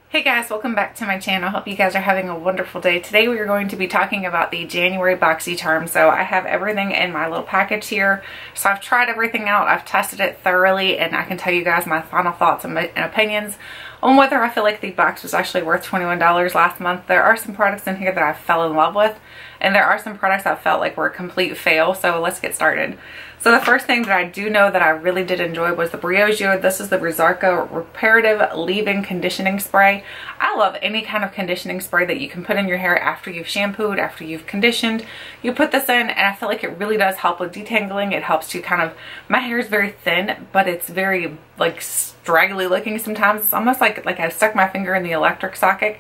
Hey guys, welcome back to my channel. Hope you guys are having a wonderful day. Today we are going to be talking about the January Boxycharm. So I have everything in my little package here. So I've tried everything out, I've tested it thoroughly, and I can tell you guys my final thoughts and opinions on whether I feel like the box was actually worth $21 last month. There are some products in here that I fell in love with, and there are some products I felt like were a complete fail. So let's get started. So the first thing that I do know that I really did enjoy was the Briogeo. This is the Rosarco Reparative Leave-In Conditioning Spray. I love any kind of conditioning spray that you can put in your hair after you've shampooed, after you've conditioned. You put this in and I feel like it really does help with detangling. It helps to kind of, my hair is very thin, but it's very like straggly looking sometimes. It's almost like I stuck my finger in the electric socket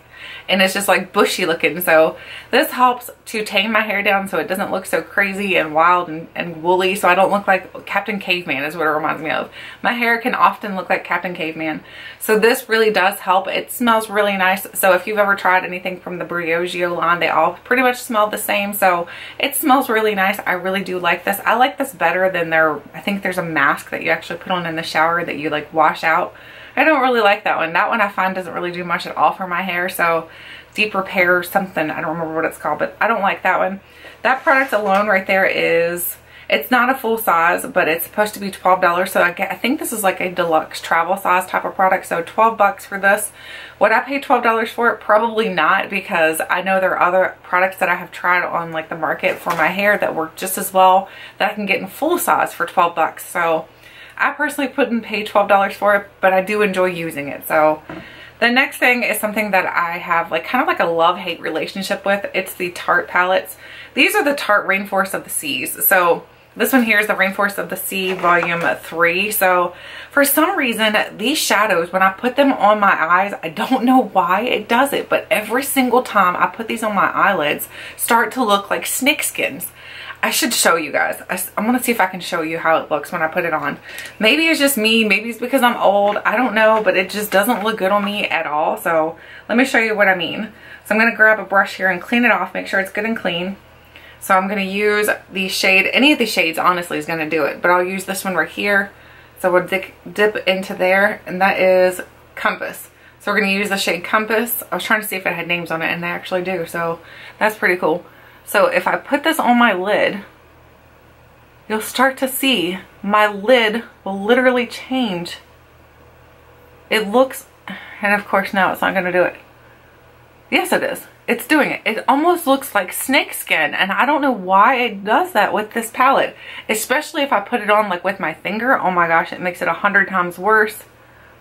and it's just like bushy looking. So this helps to tame my hair down so it doesn't look so crazy and wild and woolly, so I don't look like Captain Caveman is what it reminds me of. My hair can often look like Captain Caveman. So this really does help. It smells really nice. So if you've ever tried anything from the Briogeo line, they all pretty much smell the same. So it smells really nice. I really do like this. I like this better than I think there's a mask that you actually put on in the shower that you like wash out. I don't really like that one. That one I find doesn't really do much at all for my hair. So Deep Repair or something, I don't remember what it's called, but I don't like that one. That product alone right there is, it's not a full size, but it's supposed to be $12. So I think this is like a deluxe travel size type of product. So 12 bucks for this. Would I pay $12 for it? Probably not, because I know there are other products that I have tried on like the market for my hair that work just as well that I can get in full size for 12 bucks. So I personally wouldn't pay $12 for it, but I do enjoy using it. So the next thing is something that I have like kind of like a love-hate relationship with. It's the Tarte palettes. These are the Tarte Rainforest of the Seas. So this one here is the Rainforest of the Sea Volume 3. So for some reason, these shadows, when I put them on my eyes, I don't know why it does it, but every single time I put these on my eyelids, start to look like snake skins. I should show you guys. I'm gonna see if I can show you how it looks when I put it on. Maybe it's just me, maybe it's because I'm old, I don't know, but it just doesn't look good on me at all. So let me show you what I mean. So I'm gonna grab a brush here and clean it off, make sure it's good and clean. So I'm gonna use the shade, any of the shades honestly is gonna do it, but I'll use this one right here. So we'll dip into there, and that is Compass. So we're gonna use the shade Compass. I was trying to see if it had names on it, and they actually do, so that's pretty cool. So if I put this on my lid, you'll start to see my lid will literally change. It looks, and of course now it's not gonna do it. Yes, it is. It's doing it. It almost looks like snake skin, and I don't know why it does that with this palette. Especially if I put it on like with my finger. Oh my gosh, it makes it 100 times worse.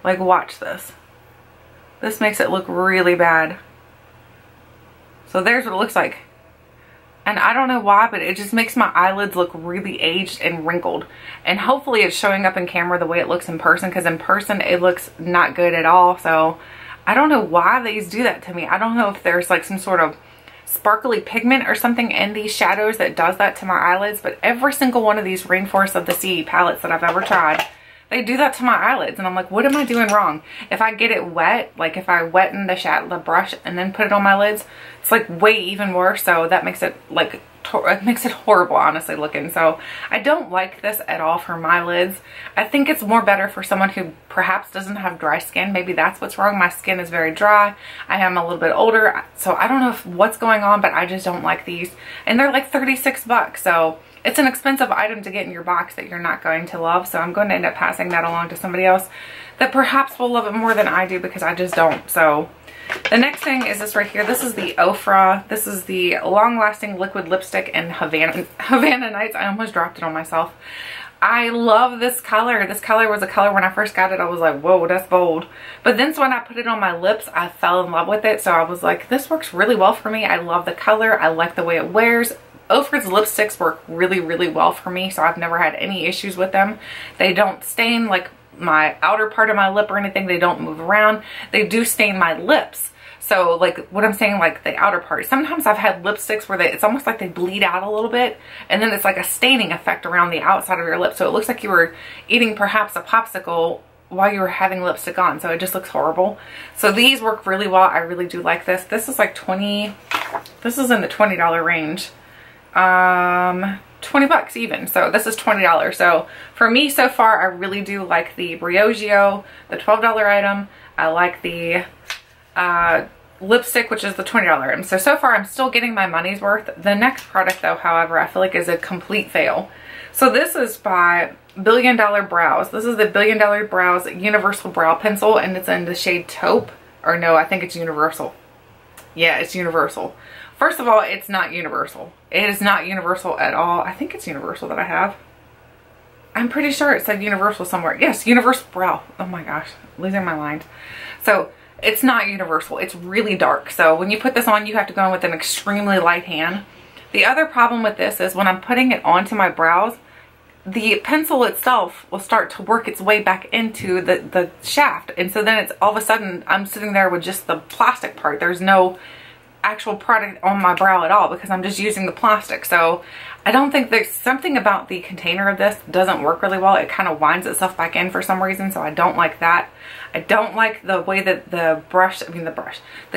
Like, watch this. This makes it look really bad. So there's what it looks like. And I don't know why, but it just makes my eyelids look really aged and wrinkled. And hopefully it's showing up in camera the way it looks in person, because in person it looks not good at all. So I don't know why these do that to me. I don't know if there's like some sort of sparkly pigment or something in these shadows that does that to my eyelids, but every single one of these Rainforest of the Sea palettes that I've ever tried, they do that to my eyelids, and I'm like, what am I doing wrong? If I get it wet, like if I wetten the brush and then put it on my lids, it's like way even worse. So that makes it like, it makes it horrible honestly looking. So I don't like this at all for my lids. I think it's more better for someone who perhaps doesn't have dry skin. Maybe that's what's wrong. My skin is very dry. I am a little bit older, so I don't know what's going on, but I just don't like these. And they're like 36 bucks. So it's an expensive item to get in your box that you're not going to love. So I'm going to end up passing that along to somebody else that perhaps will love it more than I do, because I just don't. So the next thing is this right here. This is the Ofra. This is the Long Lasting Liquid Lipstick in Havana Nights. I almost dropped it on myself. I love this color. This color was a color when I first got it. I was like, whoa, that's bold. But then when I put it on my lips, I fell in love with it. So I was like, this works really well for me. I love the color. I like the way it wears. Ofra's lipsticks work really, really well for me. So I've never had any issues with them. They don't stain like my outer part of my lip or anything. They don't move around. They do stain my lips. So like what I'm saying, like the outer part. Sometimes I've had lipsticks where it's almost like they bleed out a little bit, and then it's like a staining effect around the outside of your lip. So it looks like you were eating perhaps a popsicle while you were having lipstick on. So it just looks horrible. So these work really well. I really do like this. This is like this is in the $20 range. 20 bucks even. So this is $20. So for me so far, I really do like the Briogeo, the $12 item. I like the lipstick, which is the $20 item. So far I'm still getting my money's worth. The next product though, however, I feel like is a complete fail. So this is by Billion Dollar Brows. This is the Billion Dollar Brows Universal Brow Pencil, and it's in the shade Taupe. Or no, I think it's Universal. Yeah, it's Universal. First of all, it's not Universal. It is not Universal at all. I think it's Universal that I have. I'm pretty sure it said Universal somewhere. Yes, Universal Brow. Oh my gosh, losing my mind. So it's not Universal. It's really dark. So when you put this on, you have to go in with an extremely light hand. The other problem with this is when I'm putting it onto my brows, the pencil itself will start to work its way back into the shaft. And so then it's all of a sudden, I'm sitting there with just the plastic part. There's no actual product on my brow at all because I'm just using the plastic. So I don't think there's something about the container of this doesn't work really well. It kind of winds itself back in for some reason. So I don't like that. I don't like the way that the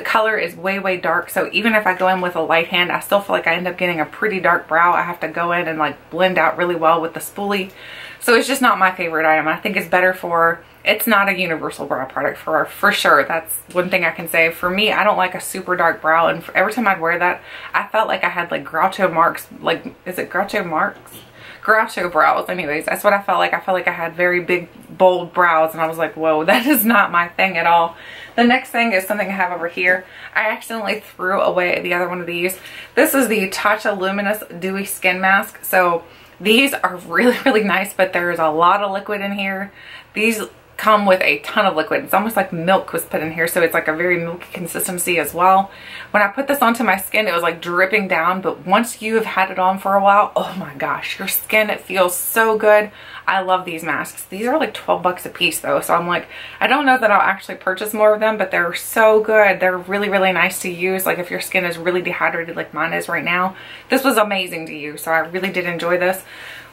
color is way dark. So even if I go in with a light hand, I still feel like I end up getting a pretty dark brow. I have to go in and like blend out really well with the spoolie. So it's just not my favorite item. I think it's better for, it's not a universal brow product for sure. That's one thing I can say. For me, I don't like a super dark brow, and every time I'd wear that, I felt like I had like Groucho marks, like, is it Groucho marks? Groucho brows. Anyways, that's what I felt like. I felt like I had very big, bold brows, and I was like, whoa, that is not my thing at all. The next thing is something I have over here. I accidentally threw away the other one of these. This is the Tatcha Luminous Dewy Skin Mask. So these are really nice, but there's a lot of liquid in here. These come with a ton of liquid. It's almost like milk was put in here, so it's like a very milky consistency as well. When I put this onto my skin, it was like dripping down, but once you have had it on for a while, oh my gosh, your skin, it feels so good. I love these masks. These are like 12 bucks a piece though, so I'm like, I don't know that I'll actually purchase more of them, but they're so good. They're really nice to use. Like if your skin is really dehydrated like mine is right now, this was amazing to use, so I really did enjoy this.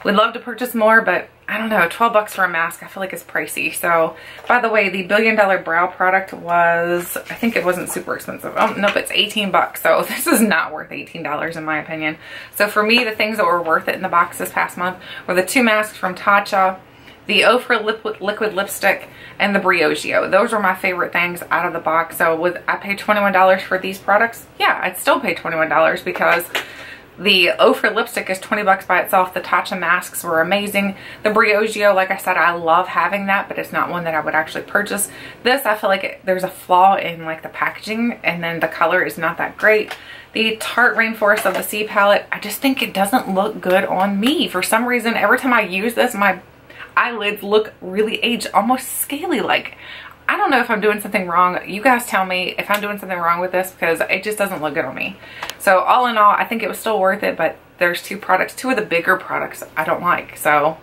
Would love to purchase more, but I don't know, 12 bucks for a mask, I feel like it's pricey. So, by the way, the Billion Dollar Brow product was, I think it wasn't super expensive. Oh, nope, it's 18 bucks. So, this is not worth $18 in my opinion. So, for me, the things that were worth it in the box this past month were the 2 masks from Tatcha, the Ofra liquid lipstick, and the Briogeo. Those were my favorite things out of the box. So, would I pay $21 for these products? Yeah, I'd still pay $21 because the Ofra lipstick is 20 bucks by itself. The Tatcha masks were amazing. The Briogeo, like I said, I love having that, but it's not one that I would actually purchase. This, I feel like there's a flaw in like the packaging, and then the color is not that great. The Tarte Rainforest of the Sea palette, I just think it doesn't look good on me. For some reason, every time I use this, my eyelids look really aged, almost scaly like. I don't know if I'm doing something wrong. You guys tell me if I'm doing something wrong with this because it just doesn't look good on me. So all in all, I think it was still worth it, but there's 2 products, 2 of the bigger products I don't like. So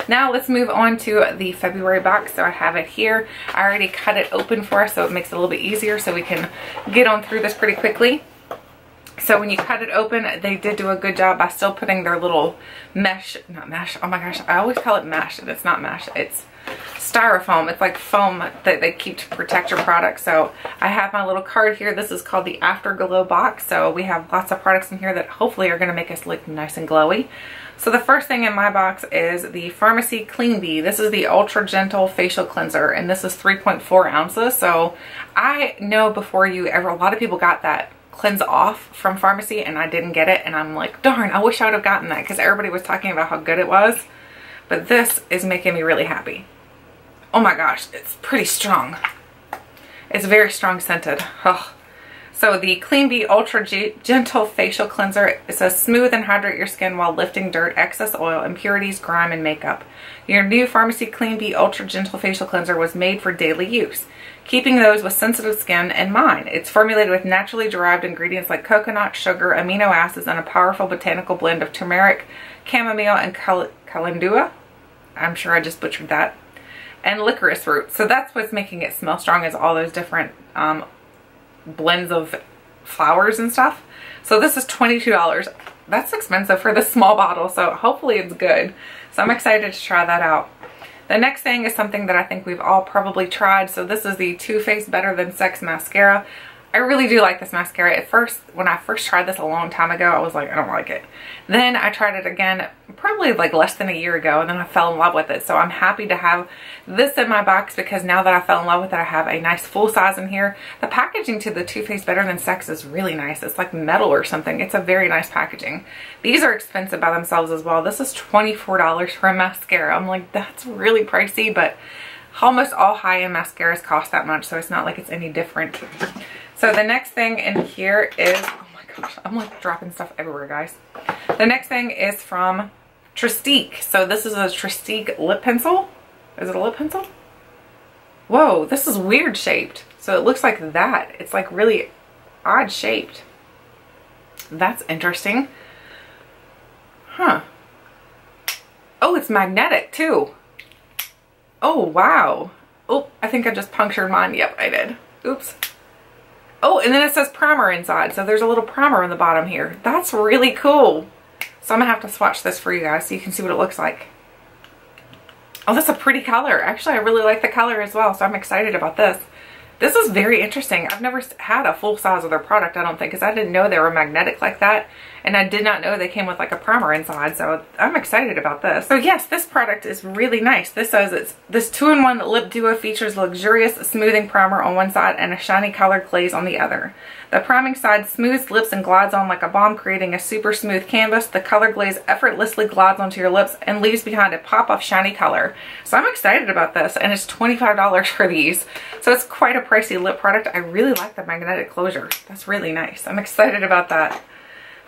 now let's move on to the February box. So I have it here. I already cut it open for us, so it makes it a little bit easier so we can get on through this pretty quickly. So when you cut it open, they did do a good job by still putting their little mesh, not mesh, oh my gosh, I always call it mesh, and it's not mesh, it's styrofoam. It's like foam that they keep to protect your product. So I have my little card here. This is called the Afterglow box. So we have lots of products in here that hopefully are going to make us look nice and glowy. So the first thing in my box is the Farmacy Clean Bee. This is the Ultra Gentle Facial Cleanser, and this is 3.4 ounces. So I know before you ever, a lot of people got that cleanse off from Farmacy and I didn't get it, and I'm like, darn, I wish I would have gotten that because everybody was talking about how good it was. But this is making me really happy. Oh my gosh, it's pretty strong. It's very strong scented. Oh. So the Clean Bee Ultra Gentle Facial Cleanser, it says smooth and hydrate your skin while lifting dirt, excess oil, impurities, grime, and makeup. Your new Farmacy Clean Bee Ultra Gentle Facial Cleanser was made for daily use, keeping those with sensitive skin in mind. It's formulated with naturally derived ingredients like coconut, sugar, amino acids, and a powerful botanical blend of turmeric, chamomile, and calendula. I'm sure I just butchered that. And licorice root. So that's what's making it smell strong, is all those different blends of flowers and stuff. So this is $22. That's expensive for this small bottle, so hopefully it's good. So I'm excited to try that out. The next thing is something that I think we've all probably tried. So this is the Too Faced Better Than Sex Mascara. I really do like this mascara. At first, when I first tried this a long time ago, I was like, I don't like it. Then I tried it again, probably like less than a year ago, and then I fell in love with it. So I'm happy to have this in my box because now that I fell in love with it, I have a nice full size in here. The packaging to the Too Faced Better Than Sex is really nice. It's like metal or something. It's a very nice packaging. These are expensive by themselves as well. This is $24 for a mascara. I'm like, that's really pricey, but almost all high-end mascaras cost that much, so it's not like it's any different. So the next thing in here is, oh my gosh, I'm like dropping stuff everywhere, guys. The next thing is from Trestique. So this is a Trestique lip pencil. Is it a lip pencil? Whoa, this is weird shaped. So it looks like that. It's like really odd shaped. That's interesting. Huh. Oh, it's magnetic too. Oh, wow. Oh, I think I just punctured mine. Yep, I did. Oops. Oh, and then it says primer inside. So there's a little primer on the bottom here. That's really cool. So I'm gonna have to swatch this for you guys so you can see what it looks like. Oh, that's a pretty color. Actually, I really like the color as well, so I'm excited about this. This is very interesting. I've never had a full size of their product, I don't think, because I didn't know they were magnetic like that. And I did not know they came with like a primer inside, so I'm excited about this. So yes, this product is really nice. This says it's this 2-in-1 lip duo features luxurious smoothing primer on one side and a shiny colored glaze on the other. The priming side smooths lips and glides on like a balm, creating a super smooth canvas. The color glaze effortlessly glides onto your lips and leaves behind a pop of shiny color. So I'm excited about this, and it's $25 for these. So it's quite a pricey lip product. I really like the magnetic closure. That's really nice. I'm excited about that.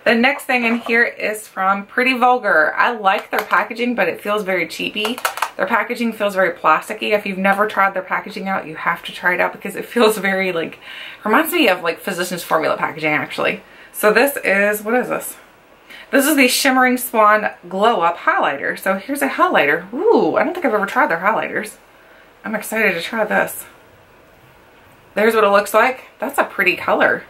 The next thing in here is from Pretty Vulgar. I like their packaging, but it feels very cheapy. Their packaging feels very plasticky. If you've never tried their packaging out, you have to try it out because it feels very like, reminds me of like Physicians Formula packaging actually. So this is, what is this? This is the Shimmering Swan Glow Up Highlighter. So here's a highlighter. Ooh, I don't think I've ever tried their highlighters. I'm excited to try this. There's what it looks like. That's a pretty color.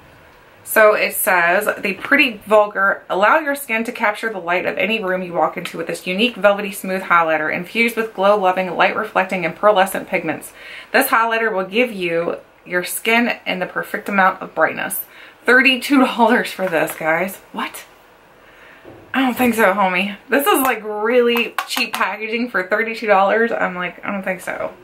So it says, the Pretty Vulgar, allow your skin to capture the light of any room you walk into with this unique velvety smooth highlighter infused with glow-loving, light-reflecting, and pearlescent pigments. This highlighter will give you your skin in the perfect amount of brightness. $32 for this, guys. What? I don't think so, homie. This is like really cheap packaging for $32. I'm like, I don't think so.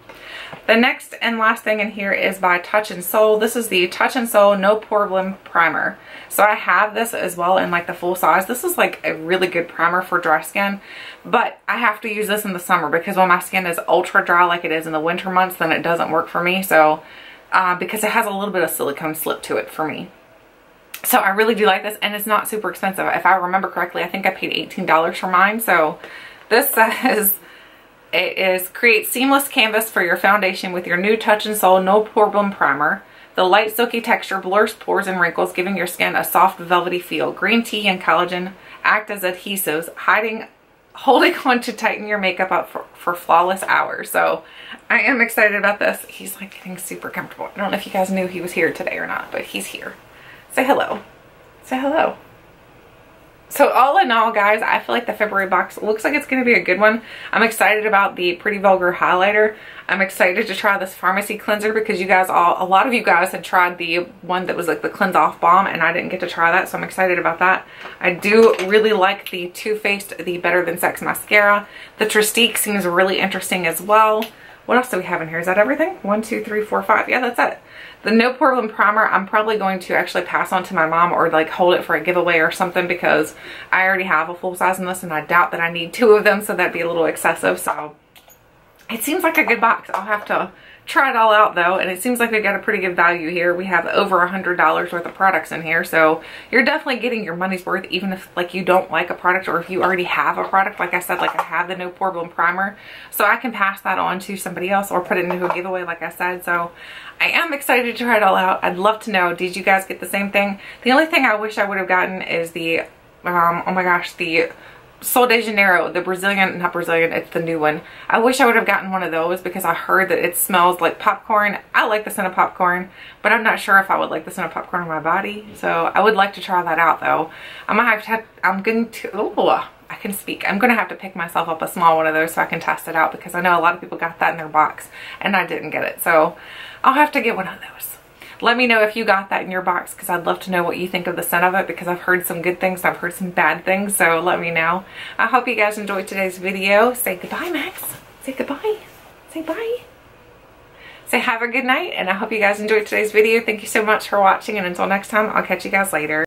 The next and last thing in here is by Touch and Soul. This is the Touch and Soul No PoreBlem Primer. So I have this as well in like the full size. This is like a really good primer for dry skin, but I have to use this in the summer because when my skin is ultra dry like it is in the winter months, then it doesn't work for me. So because it has a little bit of silicone slip to it for me. So I really do like this, and it's not super expensive. If I remember correctly, I think I paid $18 for mine. So this says, it is create seamless canvas for your foundation with your new Touch and Soul No PoreBlem Primer. The light silky texture blurs pores and wrinkles, giving your skin a soft velvety feel. Green tea and collagen act as adhesives, holding on to tighten your makeup up for flawless hours. So I am excited about this. He's like getting super comfortable. I don't know if you guys knew he was here today or not, but he's here. Say hello. Say hello. So all in all, guys, I feel like the February box looks like it's going to be a good one. I'm excited about the Pretty Vulgar highlighter. I'm excited to try this Farmacy cleanser because you guys a lot of you guys had tried the one that was like the cleanse off balm, and I didn't get to try that, so I'm excited about that. I do really like the Too Faced the Better Than Sex mascara. The Trestique seems really interesting as well. What else do we have in here? Is that everything? 1, 2, 3, 4, 5. Yeah, that's it. The No PoreBlem Primer, I'm probably going to actually pass on to my mom or like hold it for a giveaway or something because I already have a full size in this and I doubt that I need 2 of them, so that'd be a little excessive. So it seems like a good box. I'll have to try it all out though, and it seems like we got a pretty good value here. We have over $100 worth of products in here, so you're definitely getting your money's worth even if like you don't like a product or if you already have a product. Like I said, like I have the No PoreBlem Primer, so I can pass that on to somebody else or put it into a giveaway like I said. So I am excited to try it all out. I'd love to know, did you guys get the same thing? The only thing I wish I would have gotten is the oh my gosh, the Sol de Janeiro, the Brazilian, not Brazilian, it's the new one. I wish I would have gotten one of those because I heard that it smells like popcorn. I like the scent of popcorn, but I'm not sure if I would like the scent of popcorn on my body. So I would like to try that out though. I'm going to I can speak. I'm going to have to pick myself up a small one of those so I can test it out because I know a lot of people got that in their box and I didn't get it. So I'll have to get one of those. Let me know if you got that in your box, because I'd love to know what you think of the scent of it, because I've heard some good things, I've heard some bad things, so let me know. I hope you guys enjoyed today's video. Say goodbye, Max. Say goodbye. Say bye. Say have a good night, and I hope you guys enjoyed today's video. Thank you so much for watching, and until next time, I'll catch you guys later.